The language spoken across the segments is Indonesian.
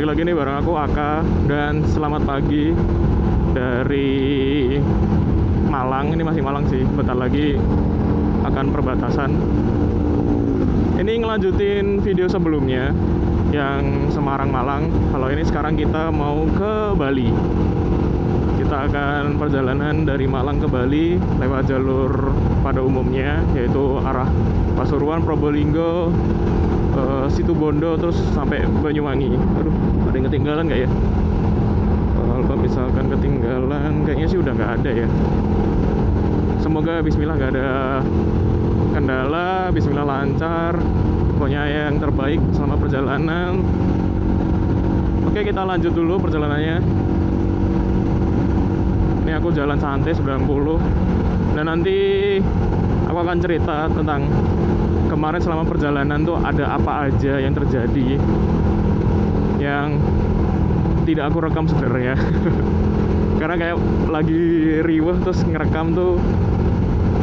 balik lagi nih bareng aku Aka. Dan selamat pagi dari Malang. Ini masih Malang sih, bentar lagi akan perbatasan. Ini ngelanjutin video sebelumnya yang Semarang Malang. Kalau ini sekarang kita mau ke Bali. Kita akan perjalanan dari Malang ke Bali lewat jalur pada umumnya, yaitu arah Pasuruan, Probolinggo, Situbondo, terus sampai Banyuwangi. Aduh, ada yang ketinggalan nggak ya? Kalau misalkan ketinggalan, kayaknya sih udah nggak ada ya. Semoga Bismillah nggak ada kendala, Bismillah lancar. Pokoknya yang terbaik selama perjalanan. Oke, kita lanjut dulu perjalanannya. Ini aku jalan santai 90. Dan nanti aku akan cerita tentang kemarin selama perjalanan tuh ada apa aja yang terjadi yang tidak aku rekam sebenarnya. Karena kayak lagi riweh terus ngerekam tuh,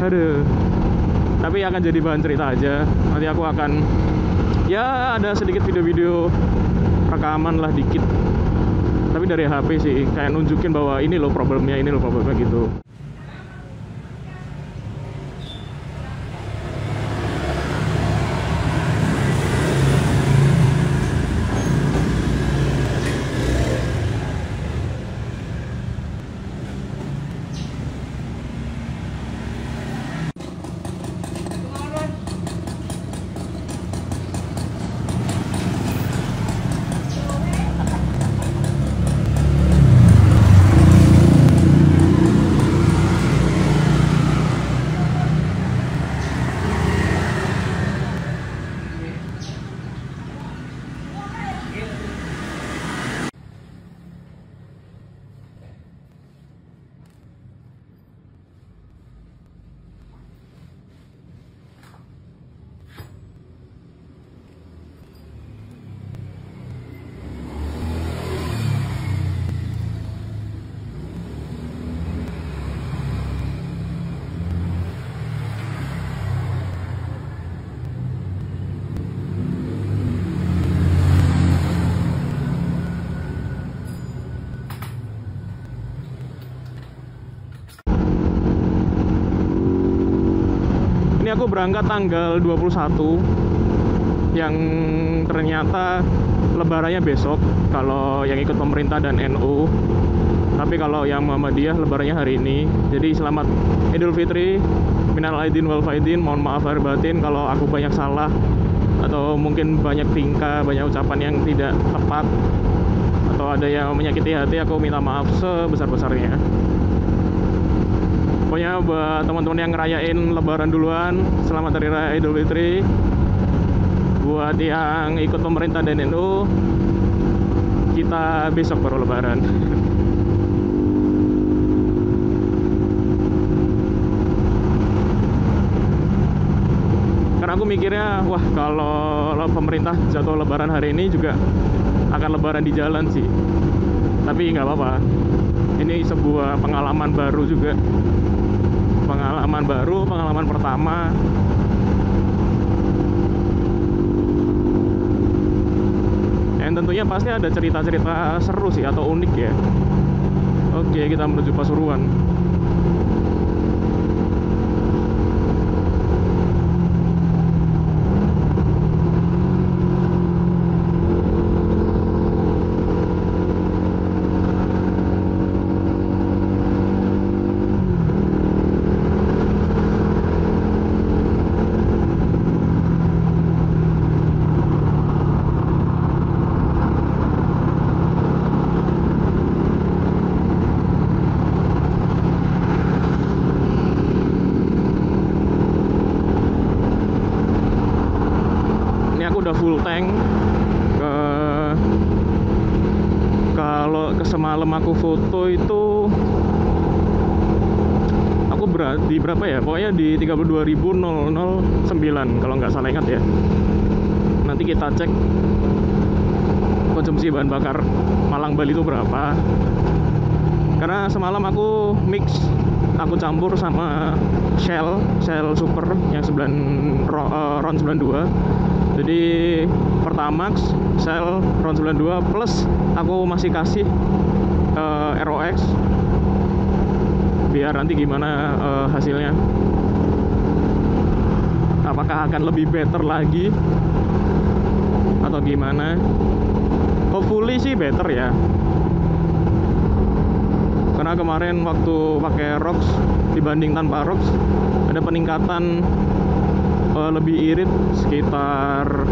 aduh. Tapi akan jadi bahan cerita aja. Nanti aku akan, ya ada sedikit video-video rekaman lah dikit, tapi dari HP sih, kayak nunjukin bahwa ini loh problemnya gitu. Ini aku berangkat tanggal 21, yang ternyata lebarannya besok kalau yang ikut pemerintah dan NU. Tapi kalau yang Muhammadiyah lebarannya hari ini. Jadi selamat Idul Fitri, minal aidin wal faidin. Mohon maaf lahir batin kalau aku banyak salah atau mungkin banyak tingkah, banyak ucapan yang tidak tepat, atau ada yang menyakiti hati. Aku minta maaf sebesar-besarnya. Pokoknya buat teman-teman yang ngerayain lebaran duluan, selamat Hari Raya Idul Fitri. Buat yang ikut pemerintah dan NU, kita besok baru lebaran. Karena aku mikirnya, wah kalau pemerintah jatuh lebaran hari ini juga akan lebaran di jalan sih. Tapi nggak apa-apa. Ini sebuah pengalaman baru juga. Pengalaman baru, pengalaman pertama. Dan tentunya pasti ada cerita-cerita seru sih atau unik ya. Oke, kita menuju Pasuruan. Udah full tank. Kalau semalam aku foto itu aku di berapa ya, pokoknya di 32.009 kalau nggak salah ingat ya. Nanti kita cek konsumsi bahan bakar Malang Bali itu berapa, karena semalam aku mix, aku campur sama Shell Super yang ron 92. Jadi Pertamax, Shell, Ron 92 plus aku masih kasih ROX biar nanti gimana hasilnya, apakah akan lebih better lagi atau gimana. Hopefully sih better ya, karena kemarin waktu pakai ROX dibanding tanpa ROX ada peningkatan lebih irit sekitar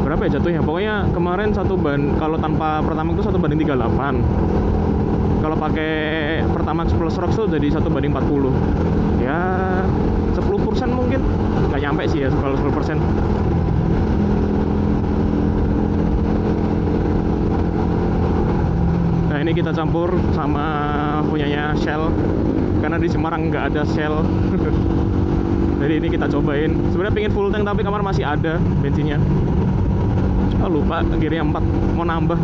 berapa ya jatuhnya. Pokoknya kemarin kalau tanpa Pertamax itu 1:38, kalau pakai Pertamax plus ROX tuh jadi 1:40. Ya 10% mungkin, nggak nyampe sih ya kalau 10%. Nah ini kita campur sama punyanya Shell, karena di Semarang nggak ada Shell. Jadi ini kita cobain. Sebenarnya pengen full tank tapi kamar masih ada bensinnya. Oh lupa, gearnya 4, mau nambah.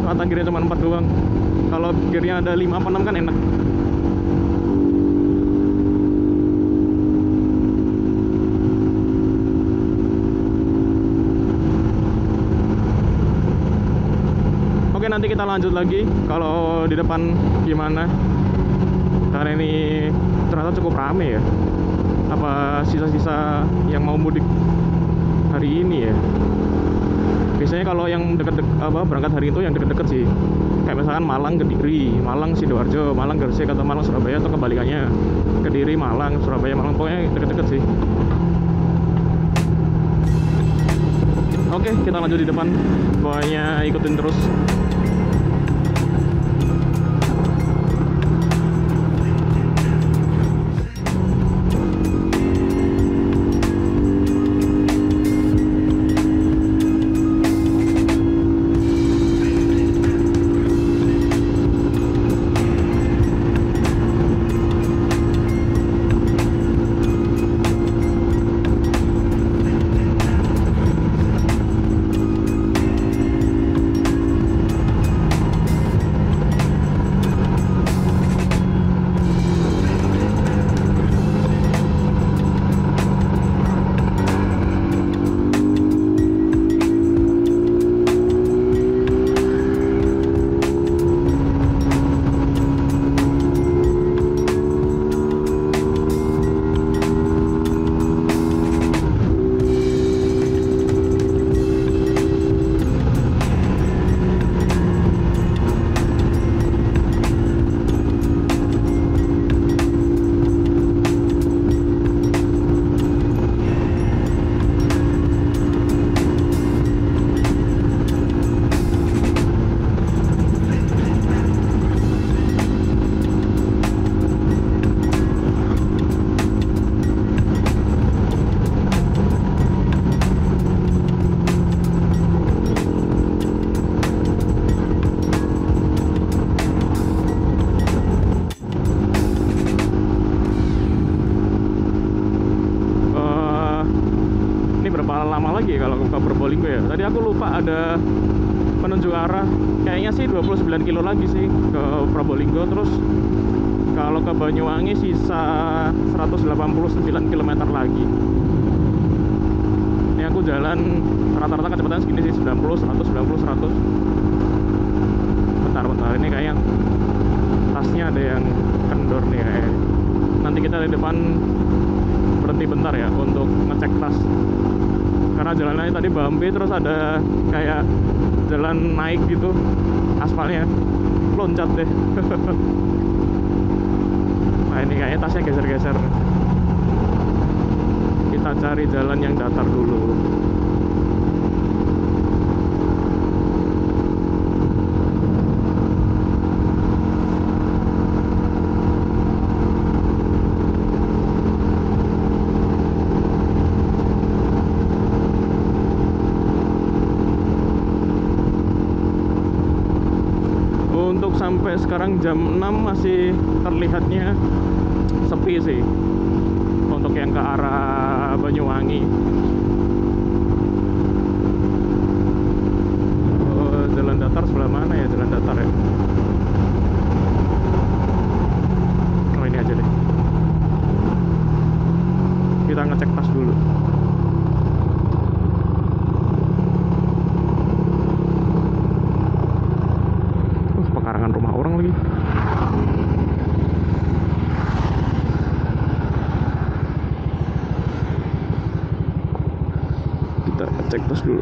Ternyata gearnya cuma 4 doang. Kalau gearnya ada 5 apa 6 kan enak. Oke, nanti kita lanjut lagi kalau di depan gimana. Karena ini ternyata cukup rame ya. Apa sisa-sisa yang mau mudik hari ini ya. Biasanya kalau yang berangkat hari itu yang deket-deket sih, kayak misalkan Malang Kediri, Malang Sidoarjo, Malang Gresik, atau Malang Surabaya, atau kebalikannya Kediri Malang, Surabaya Malang, pokoknya deket-deket sih. Oke, kita lanjut di depan, pokoknya ikutin terus. Lama lagi kalau ke Probolinggo ya. Tadi aku lupa ada penunjuk arah, kayaknya sih 29 kilo lagi sih ke Probolinggo. Terus kalau ke Banyuwangi sisa 189 km lagi. Ini aku jalan rata-rata kecepatan segini sih, 90, 190, 100. Bentar, ini kayaknya tasnya ada yang kendor nih ya. Nanti kita di depan berhenti bentar ya untuk ngecek tas, karena jalannya tadi bumpy, terus ada kayak jalan naik gitu, aspalnya loncat deh. Nah ini kayaknya tasnya geser-geser. Kita cari jalan yang datar dulu. Sampai sekarang jam 6 masih terlihatnya sepi sih untuk yang ke arah Banyuwangi. Jalan datar sebelah mana ya, jalan datar ya? Oh ini aja deh, kita ngecek tas dulu. Kita cek tos dulu.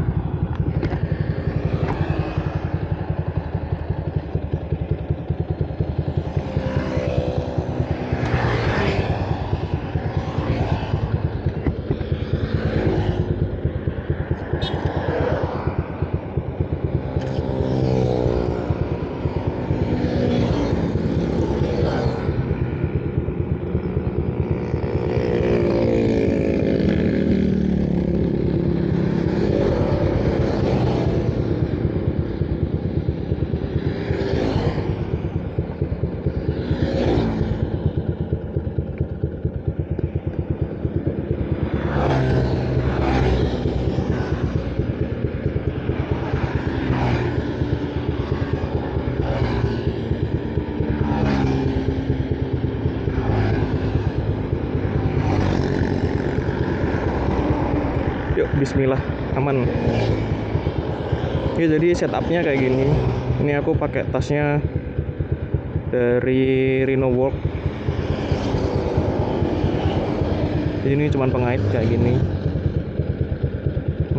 Yuk, bismillah, aman. Ya, jadi setupnya kayak gini. Ini aku pakai tasnya dari Renowork. Jadi ini cuman pengait kayak gini.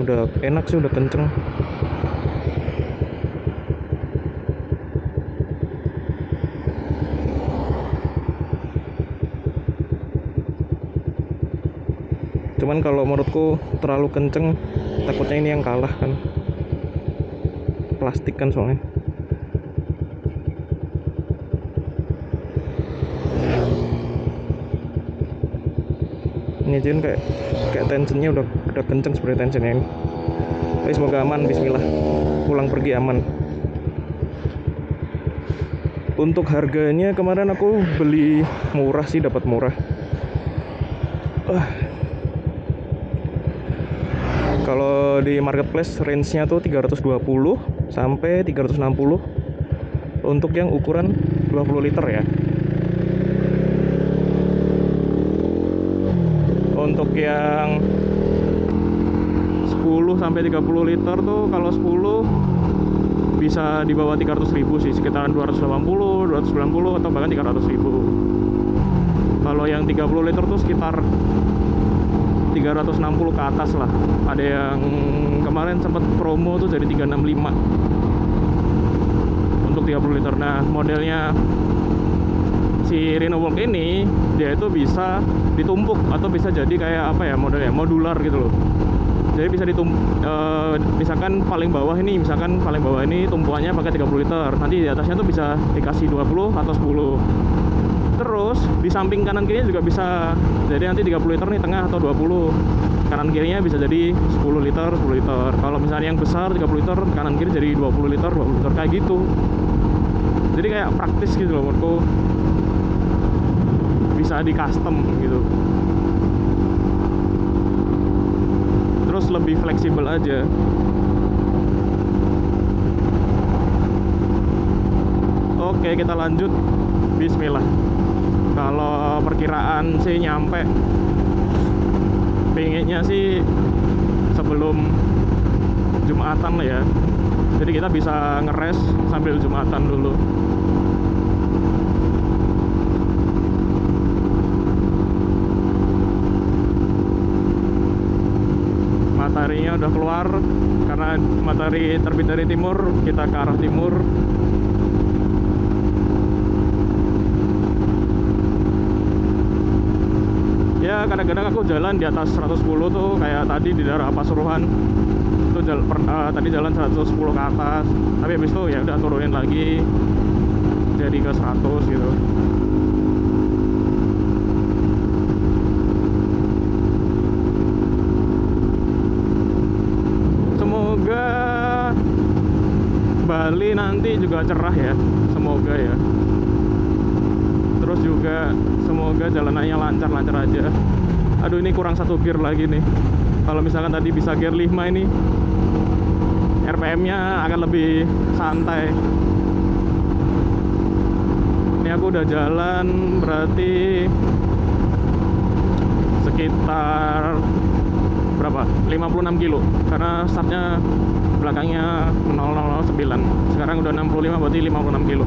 Udah enak sih, udah kenceng. Cuman kalau menurutku terlalu kenceng, takutnya ini yang kalah kan. Plastik kan soalnya. Ini aja kayak tensionnya udah kenceng sebenarnya tensionnya ini. Tapi semoga aman, bismillah. Pulang pergi aman. Untuk harganya kemarin aku beli murah sih, dapat murah. Kalau di marketplace range-nya tuh 320 sampai 360 untuk yang ukuran 20 liter ya. Untuk yang 10 sampai 30 liter tuh, kalau 10 bisa di bawah 300.000 sih, sekitaran 280, 290 atau bahkan 300.000. Kalau yang 30 liter tuh sekitar 360 ke atas lah. Ada yang kemarin sempat promo tuh jadi 365 untuk 30 liter. Nah, modelnya si Renowork ini, dia itu bisa ditumpuk atau bisa jadi kayak apa ya, modelnya modular gitu loh. Jadi bisa misalkan paling bawah ini tumpuannya pakai 30 liter. Nanti di atasnya tuh bisa dikasih 20 atau 10. Terus di samping kanan kirinya juga bisa. Jadi nanti 30 liter nih tengah atau 20. Kanan kirinya bisa jadi 10 liter, 10 liter. Kalau misalnya yang besar 30 liter, kanan kiri jadi 20 liter, 20 liter kayak gitu. Jadi kayak praktis gitu loh menurutku. Bisa di custom gitu. Terus lebih fleksibel aja. Oke, kita lanjut. Bismillah. Kalau perkiraan sih nyampe, pengennya sih sebelum Jumatan ya. Jadi kita bisa ngeres sambil Jumatan dulu. Mataharinya udah keluar, karena matahari terbit dari timur, kita ke arah timur. Ya, kadang-kadang aku jalan di atas 110 tuh, kayak tadi di daerah Pasuruan itu tadi jalan 110 ke atas, tapi habis itu ya udah turunin lagi jadi ke 100 gitu. Semoga Bali nanti juga cerah ya, semoga ya. Terus juga semoga jalanannya lancar-lancar aja. Aduh, ini kurang 1 gear lagi nih. Kalau misalkan tadi bisa gear 5, ini RPM-nya akan lebih santai. Ini aku udah jalan berarti sekitar berapa? 56 kilo. Karena startnya belakangnya 0009. Sekarang udah 65, berarti 56 kilo.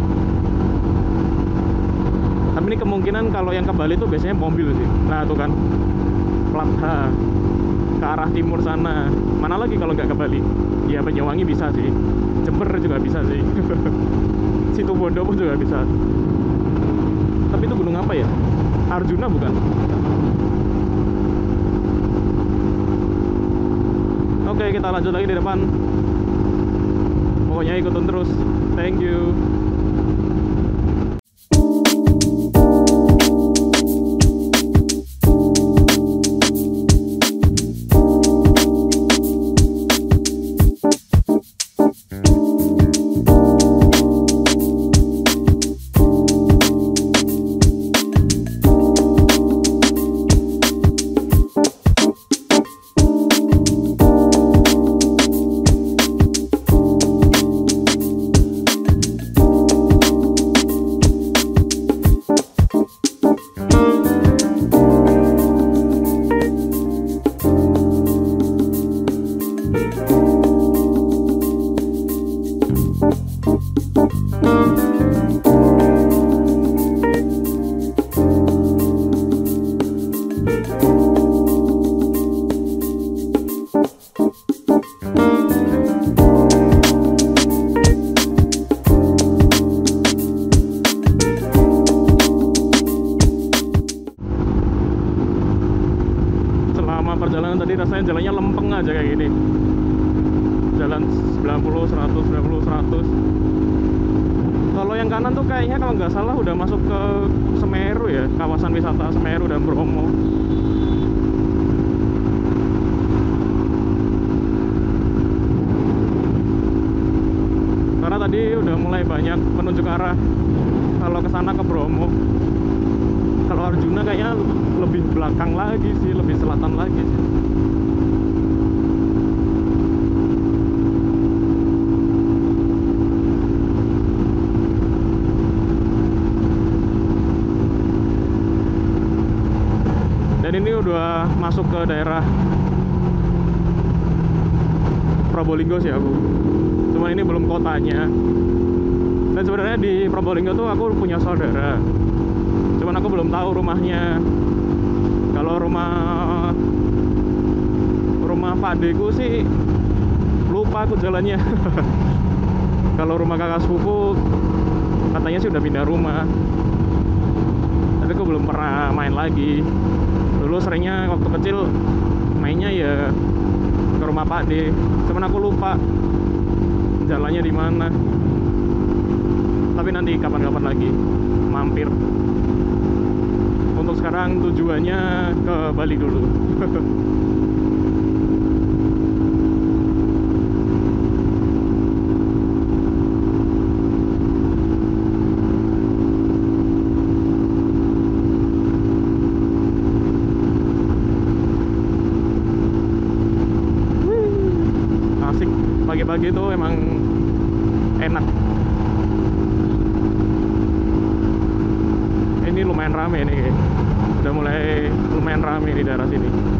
Tapi ini kemungkinan kalau yang ke Bali itu biasanya mobil sih. Nah, tuh kan plat H. ke arah timur sana. Mana lagi kalau nggak ke Bali? Ya Banyuwangi bisa sih, Jember juga bisa sih. Situbondo pun juga bisa. Tapi itu gunung apa ya? Arjuna bukan? Oke, kita lanjut lagi di depan. Pokoknya ikutin terus. Thank you. Perjalanan tadi rasanya jalannya lempeng aja kayak gini. Jalan 90, 100, 90, 100. Kalau yang kanan tuh kayaknya kalau nggak salah udah masuk ke Semeru ya, kawasan wisata Semeru dan Bromo. Karena tadi udah mulai banyak penunjuk arah kalau ke sana ke Bromo. Kalau Arjuna kayaknya lebih belakang lagi sih, lebih selatan lagi sih. Dan ini udah masuk ke daerah Probolinggo sih aku. Cuman ini belum kotanya. Dan sebenarnya di Probolinggo tuh aku punya saudara. Cuman aku belum tahu rumahnya. Kalau rumah padeku sih lupa aku jalannya. Kalau rumah kakak sepupu katanya sih udah pindah rumah. Tapi aku belum pernah main lagi. Dulu seringnya waktu kecil mainnya ya ke rumah Pak D. Cuman aku lupa jalannya di mana. Tapi nanti kapan-kapan lagi mampir. Untuk sekarang tujuannya ke Bali dulu. Asik, pagi-pagi tuh emang enak. Ini lumayan rame nih, udah mulai lumayan rame di daerah sini.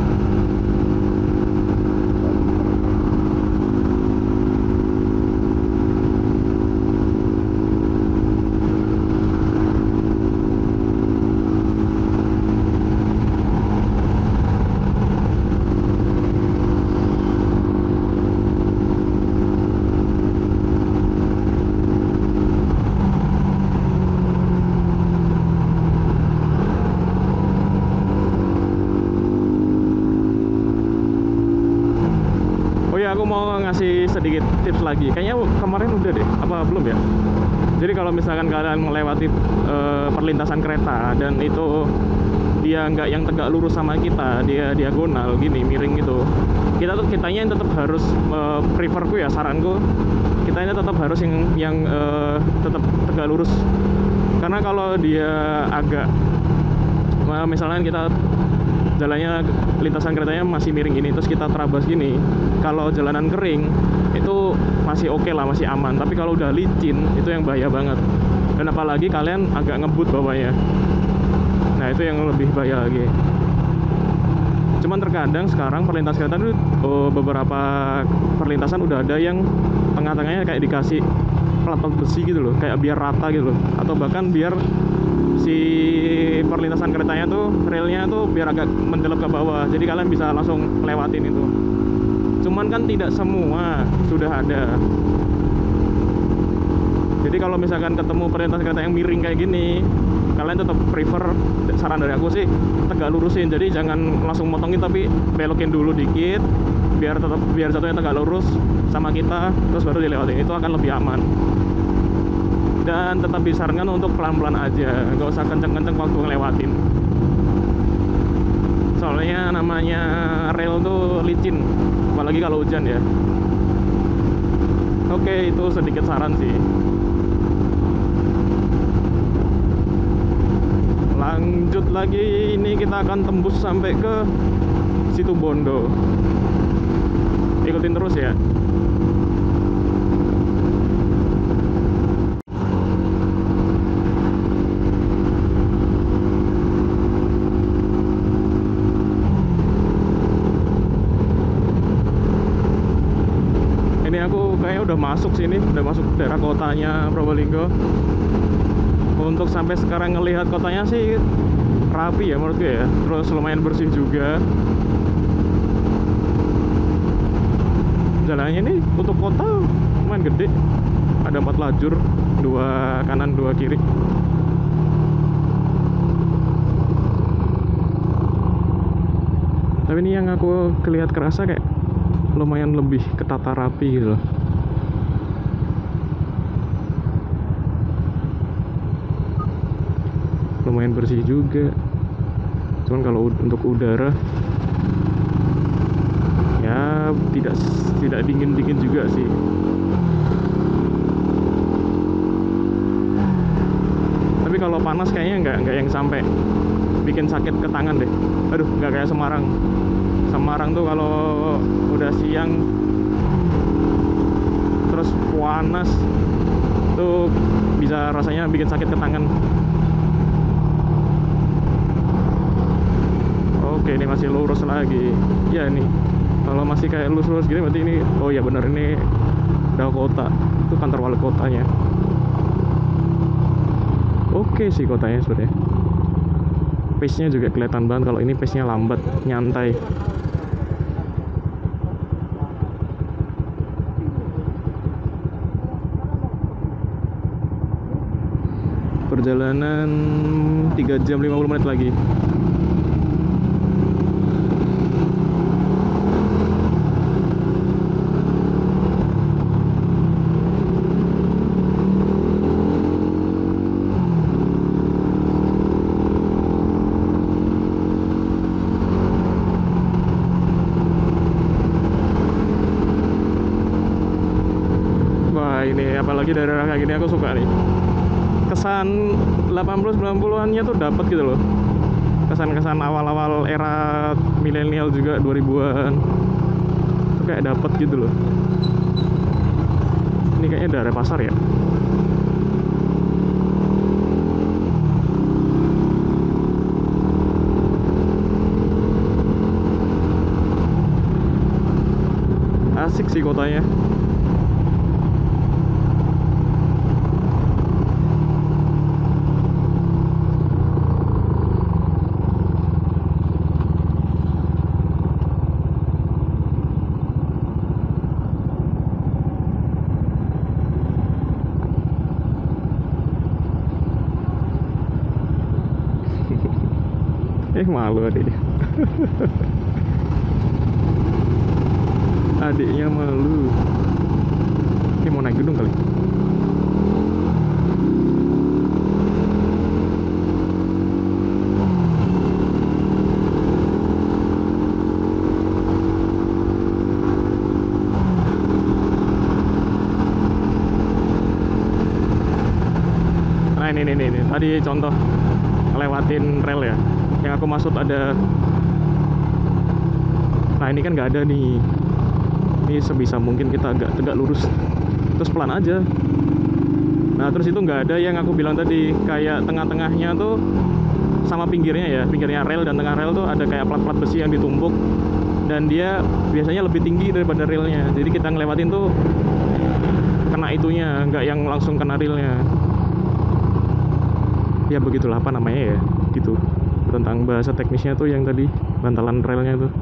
Aku mau ngasih sedikit tips lagi. Kayaknya kemarin udah deh, apa belum ya? Jadi kalau misalkan kalian melewati perlintasan kereta dan itu dia nggak yang tegak lurus sama kita, dia diagonal gini, miring gitu. Kitanya yang tetap harus preferku ya, saranku, kitanya tetap harus yang tetap tegak lurus. Karena kalau dia agak misalnya kita jalannya lintasan keretanya masih miring gini, terus kita terabas gini, kalau jalanan kering itu masih oke lah, masih aman. Tapi kalau udah licin itu yang bahaya banget. Dan apalagi kalian agak ngebut bawahnya, nah itu yang lebih bahaya lagi. Cuman terkadang sekarang perlintasan kereta itu beberapa perlintasan udah ada yang tengah-tengahnya kayak dikasih plat besi gitu loh, kayak biar rata gitu loh, atau bahkan biar si perlintasan keretanya tuh relnya tuh biar agak mendelep ke bawah, jadi kalian bisa langsung lewatin itu. Cuman kan tidak semua sudah ada. Jadi kalau misalkan ketemu perlintasan kereta yang miring kayak gini, kalian tetap prefer, saran dari aku sih, tegak lurusin. Jadi jangan langsung motongin, tapi belokin dulu dikit biar jatuhnya tegak lurus sama kita, terus baru dilewatin. Itu akan lebih aman. Dan tetap disarankan untuk pelan-pelan aja, nggak usah kenceng-kenceng waktu ngelewatin. Soalnya namanya rel tuh licin, apalagi kalau hujan ya. Oke, itu sedikit saran sih. Lanjut lagi, ini kita akan tembus sampai ke Situbondo. Ikutin terus ya. Ini aku kayaknya udah masuk sini, udah masuk daerah kotanya Probolinggo. Untuk sampai sekarang ngelihat kotanya sih rapi ya menurutku ya, terus lumayan bersih juga. Jalannya ini untuk kota lumayan gede, ada 4 lajur, 2 kanan 2 kiri. Tapi ini yang aku kelihat kerasa kayak lumayan lebih ketata rapi gitu loh. Lumayan bersih juga. Cuman kalau untuk udara ya tidak dingin juga sih. Tapi kalau panas kayaknya nggak yang sampai bikin sakit ke tangan deh. Aduh, nggak kayak Semarang. Semarang tuh kalau udah siang terus panas tuh bisa rasanya bikin sakit ke tangan. Oke, ini masih lurus lagi. Ya ini kalau masih kayak lurus gini berarti ini, oh ya bener, ini udah kota. Itu kantor wali kotanya. Oke sih kotanya sebenarnya. Pace-nya juga kelihatan banget. Kalau ini pace-nya lambat, nyantai. Perjalanan 3 jam 50 menit lagi. Ini apalagi daerah kayak gini aku suka nih, kesan 80-90-annya tuh dapat gitu loh, kesan-kesan awal-awal era milenial juga 2000-an tuh kayak dapat gitu loh. Ini kayaknya daerah pasar ya. Asik sih kotanya. Malu adiknya. Adiknya malu. Ini mau naik gunung kali. Nah ini tadi contoh lewatin rel ya. Yang aku maksud ada. Nah ini kan nggak ada nih. Ini sebisa mungkin kita agak tegak lurus, terus pelan aja. Nah terus itu nggak ada yang aku bilang tadi, kayak tengah-tengahnya tuh sama pinggirnya ya, pinggirnya rel dan tengah rel tuh ada kayak plat-plat besi yang ditumpuk, dan dia biasanya lebih tinggi daripada relnya. Jadi kita ngelewatin tuh kena itunya, nggak yang langsung kena relnya. ya begitulah apa namanya ya gitu, tentang bahasa teknisnya tuh yang tadi bantalan relnya tuh.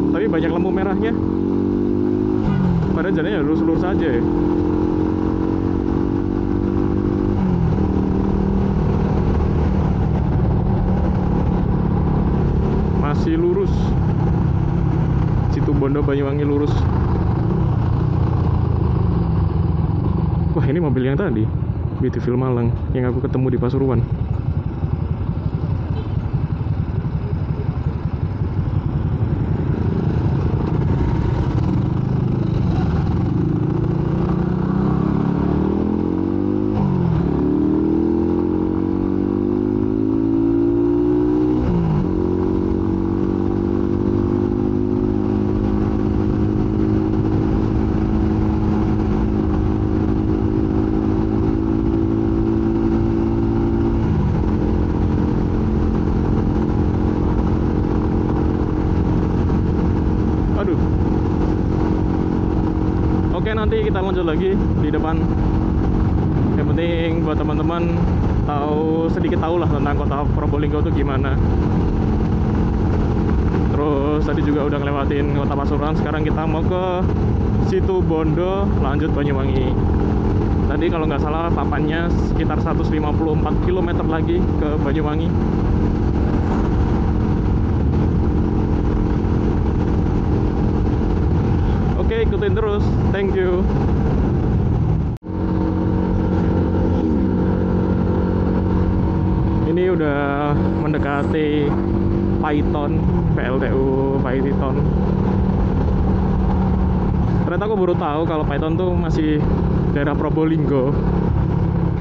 Tapi banyak lampu merahnya, padahal jalannya lurus-lurus saja ya. Masih lurus, Situbondo Banyuwangi lurus. Wah, ini mobil yang tadi Beautiful Malang yang aku ketemu di Pasuruan. Aduh. Oke, nanti kita lanjut lagi di depan. Yang penting buat teman-teman sedikit tahu lah tentang kota Probolinggo itu gimana. Terus tadi juga udah ngelewatin kota Pasuruan, sekarang kita mau ke Situbondo lanjut Banyuwangi. Tadi kalau nggak salah papannya sekitar 154 km lagi ke Banyuwangi. Oke, ikutin terus. Thank you. Ini udah mendekati Paiton, PLTU Paiton. Ternyata aku baru tahu kalau Paiton tuh masih daerah Probolinggo.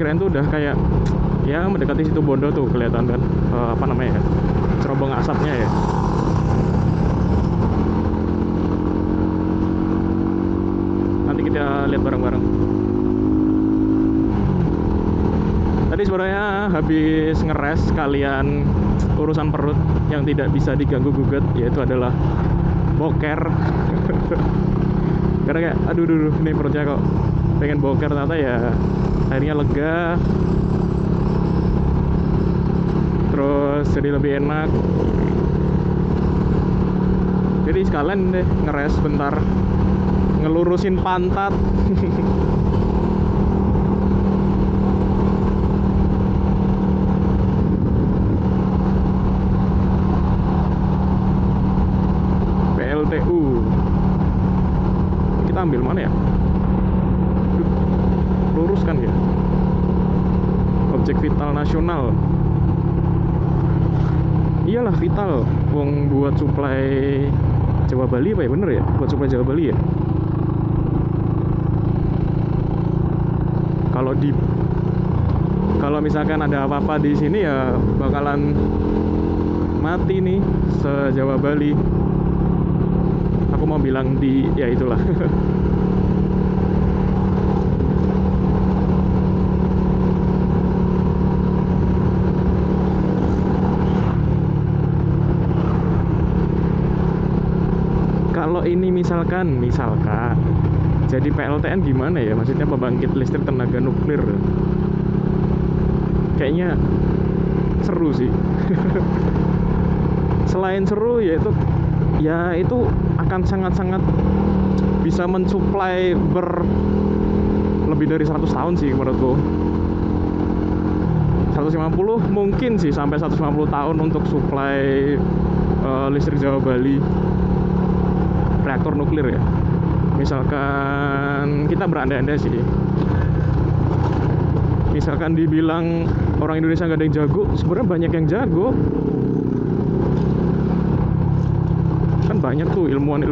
Kirain tuh udah kayak ya mendekati Situbondo tuh kelihatan kan, apa namanya ya, cerobong asapnya ya. Nanti kita lihat bareng-bareng. Tadi sebenarnya habis ngeres sekalian urusan perut yang tidak bisa diganggu gugat, yaitu adalah boker. Karena kayak aduh ini perutnya kok pengen boker, ternyata ya akhirnya lega, terus jadi lebih enak. Jadi sekalian deh ngeres bentar, ngelurusin pantat. PLTU. Kita ambil mana ya? Lurus kan ya? Objek vital nasional. Iyalah vital, wong buat suplai Jawa Bali apa ya, bener ya? Buat suplai Jawa Bali ya? Kalau misalkan ada apa-apa di sini ya bakalan mati nih se-Jawa Bali. Aku mau bilang ya itulah. Kalau ini misalkan jadi PLTN gimana ya? Maksudnya pembangkit listrik tenaga nuklir. Kayaknya seru sih. Selain seru ya itu akan sangat-sangat bisa mensuplai lebih dari 100 tahun sih menurutku. 150 mungkin sih, sampai 150 tahun untuk suplai listrik Jawa Bali, reaktor nuklir ya. Misalkan kita berandai-andai sih, misalkan dibilang orang Indonesia nggak ada yang jago, sebenarnya banyak yang jago. Kan banyak tuh ilmuwan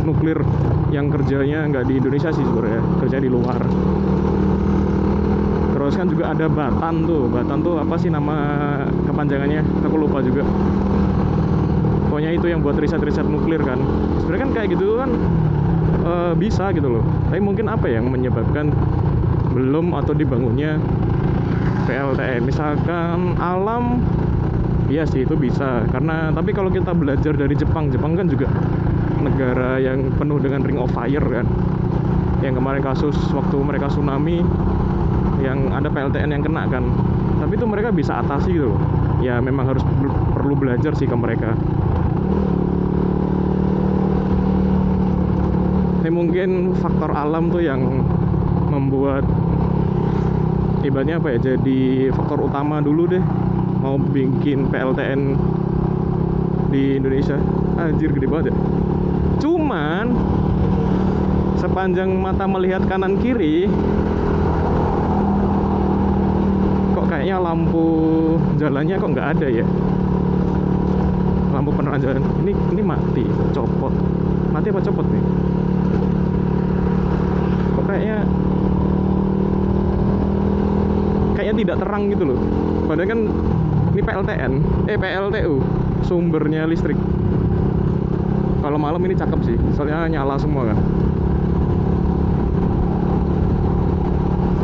nuklir yang kerjanya nggak di Indonesia sih sebenarnya, kerja di luar. Terus kan juga ada Batan tuh apa sih nama kepanjangannya, aku lupa juga. Pokoknya itu yang buat riset-riset nuklir kan. Sebenarnya kan kayak gitu kan bisa gitu loh. Tapi mungkin apa yang menyebabkan belum atau dibangunnya PLTN. Misalkan alam, iya sih itu bisa. Karena tapi kalau kita belajar dari Jepang kan juga negara yang penuh dengan ring of fire kan. Yang kemarin kasus waktu mereka tsunami yang ada PLTN yang kena kan. Tapi itu mereka bisa atasi gitu loh. Ya memang harus perlu belajar sih ke mereka. Ini mungkin faktor alam tuh yang membuat ibaratnya apa ya, jadi faktor utama dulu deh mau bikin PLTN di Indonesia. Anjir gede banget ya. Cuman sepanjang mata melihat kanan kiri kok kayaknya lampu jalannya kok nggak ada ya. Lampu penerangan jalan ini mati, copot. Mati apa copot nih? Kok kayaknya tidak terang gitu loh. Padahal kan ini PLTU, sumbernya listrik. Kalau malam ini cakep sih, soalnya nyala semua kan.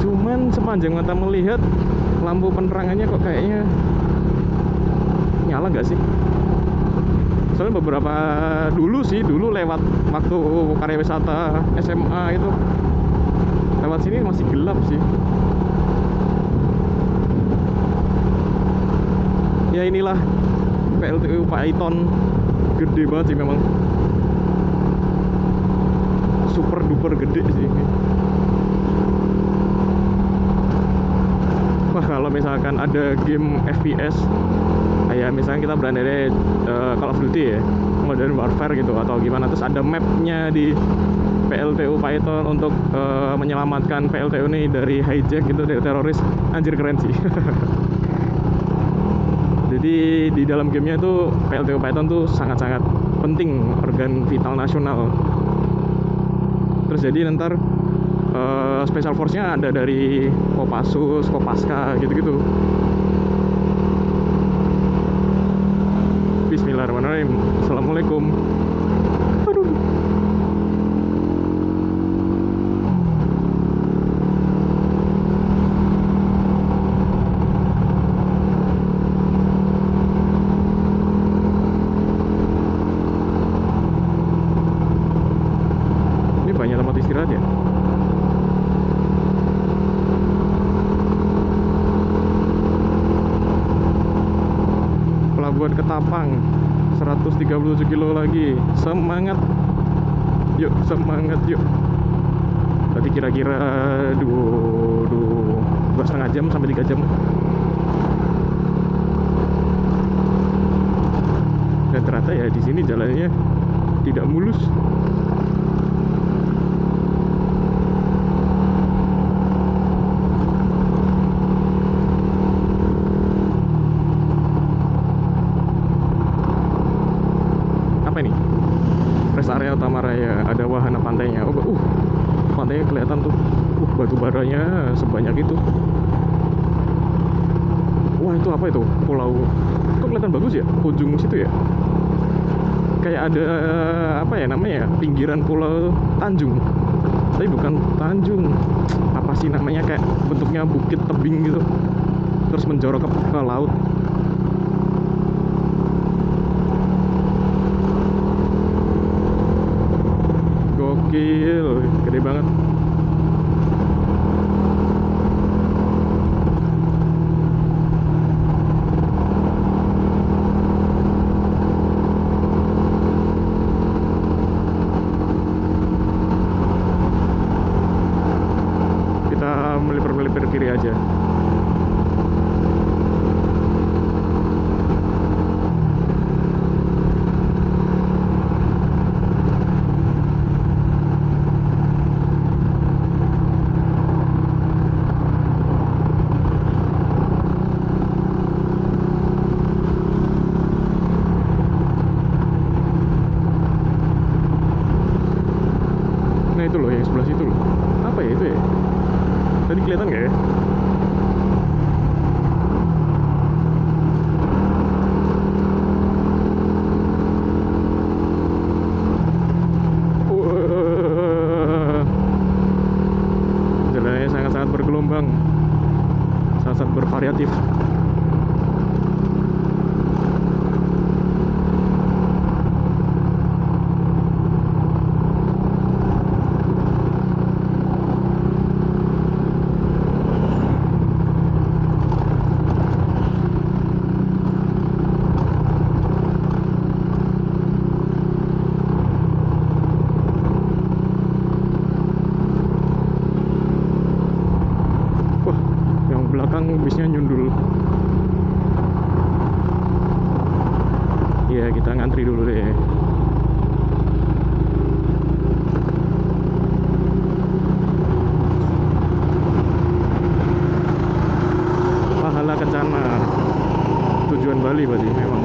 Cuman sepanjang mata melihat lampu penerangannya kok kayaknya nyala nggak sih? Soalnya beberapa dulu lewat waktu karya wisata SMA itu lewat sini masih gelap sih. Ya inilah PLTU Python, gede banget sih memang, super duper gede sih. Wah kalau misalkan ada game FPS kayak misalnya kita berani Call of Duty ya, Modern Warfare gitu atau gimana, terus ada mapnya di PLTU Python untuk menyelamatkan PLTU ini dari hijack gitu, dari teroris, anjir keren sih. Jadi di dalam gamenya itu PLTU Python tuh sangat-sangat penting, organ vital nasional. Terus jadi ntar special force-nya ada dari Kopassus, Kopaska gitu-gitu. Bismillahirrahmanirrahim. Assalamualaikum. Aduh. Ini banyak tempat istirahat ya. Pelabuhan Ketapang 137 kilo lagi. Semangat. Yuk, semangat yuk. Berarti kira-kira 2,5 jam sampai 3 jam. Dan ternyata ya di sini jalannya tidak mulus. Area utama raya, ada wahana pantainya. Pantainya kelihatan tuh. Batu baranya sebanyak itu. Wah, itu apa itu? Pulau. Kok kelihatan bagus ya? Ujung situ ya. Kayak ada apa ya namanya ya? Pinggiran pulau Tanjung. Tapi bukan Tanjung. Apa sih namanya, kayak bentuknya bukit tebing gitu. Terus menjorok ke laut. Gokil, gede banget. Kita melipir kiri aja. Nah itu loh yang sebelah situ loh. Apa ya itu ya? Tadi kelihatan nggak ya? Jalannya sangat-sangat bergelombang, sangat-sangat variatif. Bisnya nyundul. Ya, kita ngantri dulu deh. Pahala Kencana, tujuan Bali berarti memang.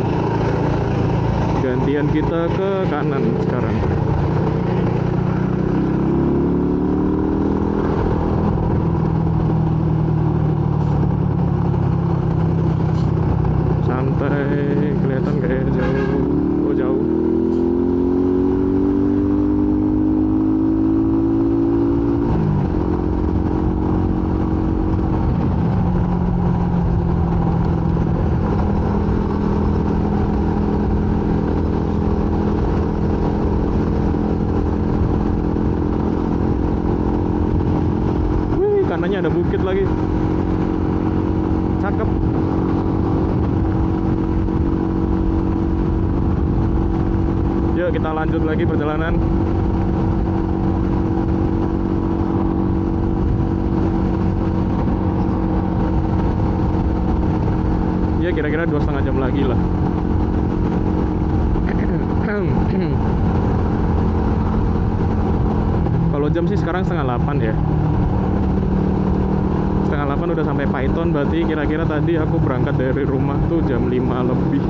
Gantian kita ke kanan sekarang. Kelihatan kayak jauh. Oh, jauh. Wih, kanannya ada bukit lagi. Cakep. Yuk kita lanjut lagi perjalanan. Ya kira-kira 2,5 jam lagi lah. Kalau jam sih sekarang 7:30 ya. 7:30 udah sampai Python, berarti kira-kira tadi aku berangkat dari rumah tuh jam 5 lebih.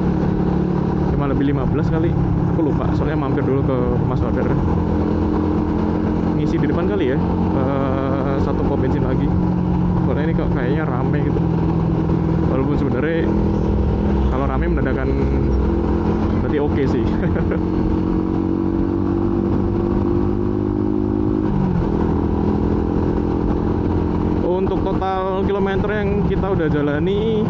5:15 kali. Aku lupa, soalnya mampir dulu ke rumah saudara. Ngisi di depan kali ya, satu pom bensin lagi. Soalnya ini kok kayaknya rame gitu. Walaupun sebenarnya kalau rame menandakan berarti oke sih. Untuk total kilometer yang kita udah jalani,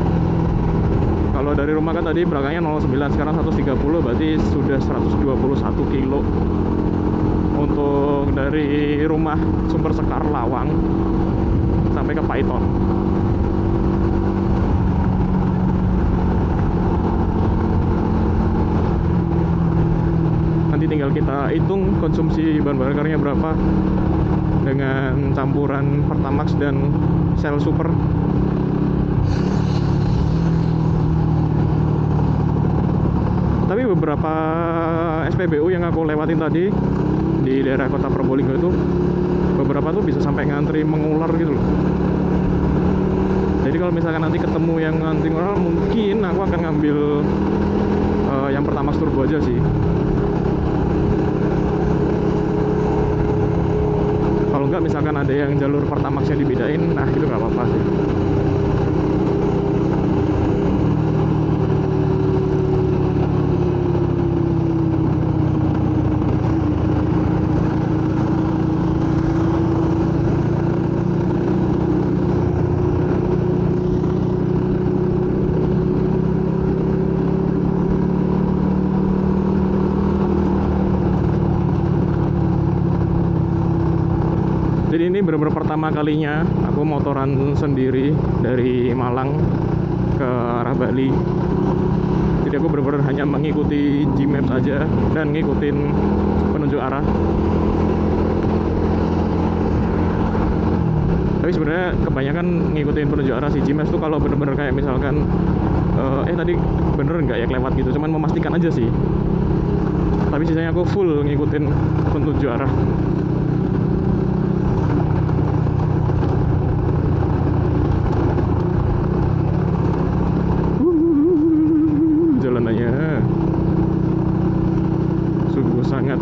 kalau dari rumah kan tadi berangkatnya 09, sekarang 130, berarti sudah 121 kilo. Untuk dari rumah Sumber Sekar Lawang sampai ke Python. Nanti tinggal kita hitung konsumsi bahan bakarnya berapa dengan campuran Pertamax dan Shell Super. Tapi beberapa SPBU yang aku lewatin tadi di daerah kota Probolinggo itu, beberapa tuh bisa sampai ngantri mengular gitu loh. Jadi kalau misalkan nanti ketemu yang ngantri mengular, mungkin aku akan ngambil yang Pertamax Turbo aja sih. Kalau enggak misalkan ada yang jalur Pertamaxnya dibedain, nah itu nggak apa-apa sih. Jadi ini benar-benar pertama kalinya aku motoran sendiri dari Malang ke arah Bali. Jadi aku benar-benar hanya mengikuti Gmaps aja dan ngikutin penunjuk arah. Tapi sebenarnya kebanyakan ngikutin penunjuk arah si Gmaps tuh kalau benar-benar kayak misalkan tadi bener nggak ya kelewat gitu, cuman memastikan aja sih. Tapi sisanya aku full ngikutin penunjuk arah. Jalanannya sungguh sangat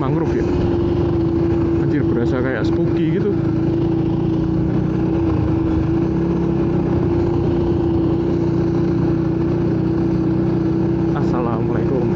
mangrove ya. Anjir, berasa kayak spooky gitu. Assalamualaikum.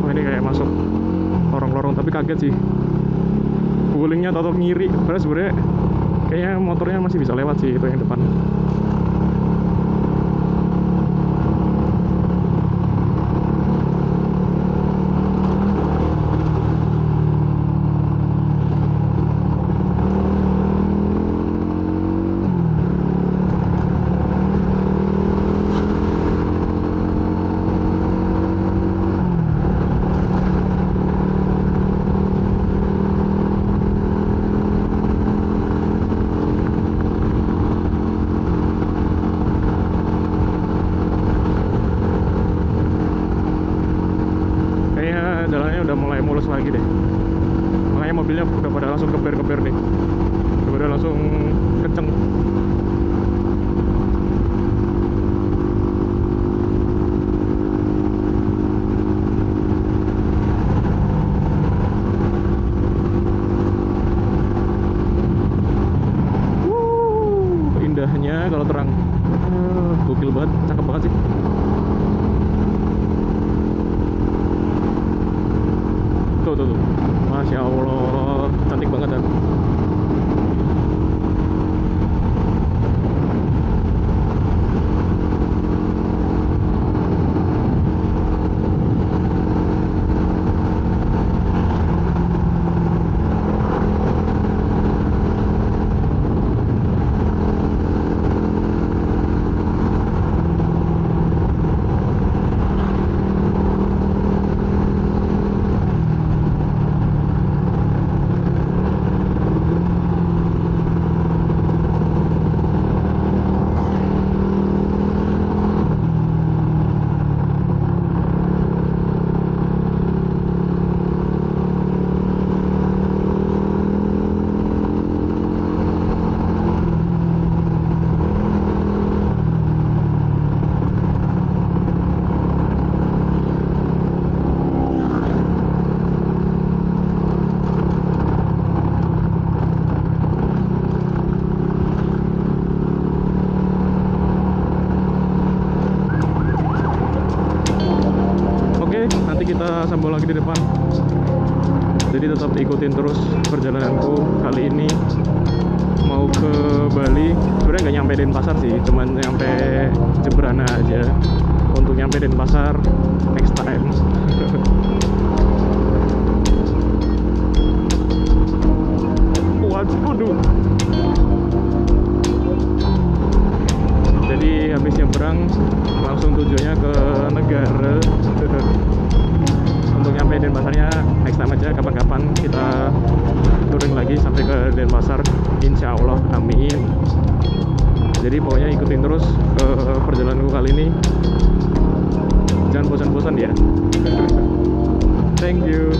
Oh, ini kayak masuk lorong-lorong, tapi kaget sih. Gulingnya totok ngiri. Padahal sebenarnya kayaknya motornya masih bisa lewat sih, itu yang depan. Jalannya udah mulai mulus lagi deh, makanya mobilnya udah pada langsung keber-keber nih, udah pada langsung kenceng. Indahnya kalau terang. Gokil banget, cakep banget sih. Tuh. Masya Allah, cantik banget kan. Nanti kita sambung lagi di depan. Jadi tetap ikutin terus perjalananku. Kali ini mau ke Bali. Sebenarnya nggak nyampe Denpasar sih, cuman nyampe Jemberana aja. Untuk nyampe Denpasar next time. Waduh. Jadi habis nyebrang langsung tujuannya ke negara. Untuk nyampe Denpasarnya next time aja, kapan-kapan kita touring lagi sampai ke Denpasar, insya Allah, amin. Jadi pokoknya ikutin terus perjalananku kali ini, jangan bosan-bosan ya. Thank you.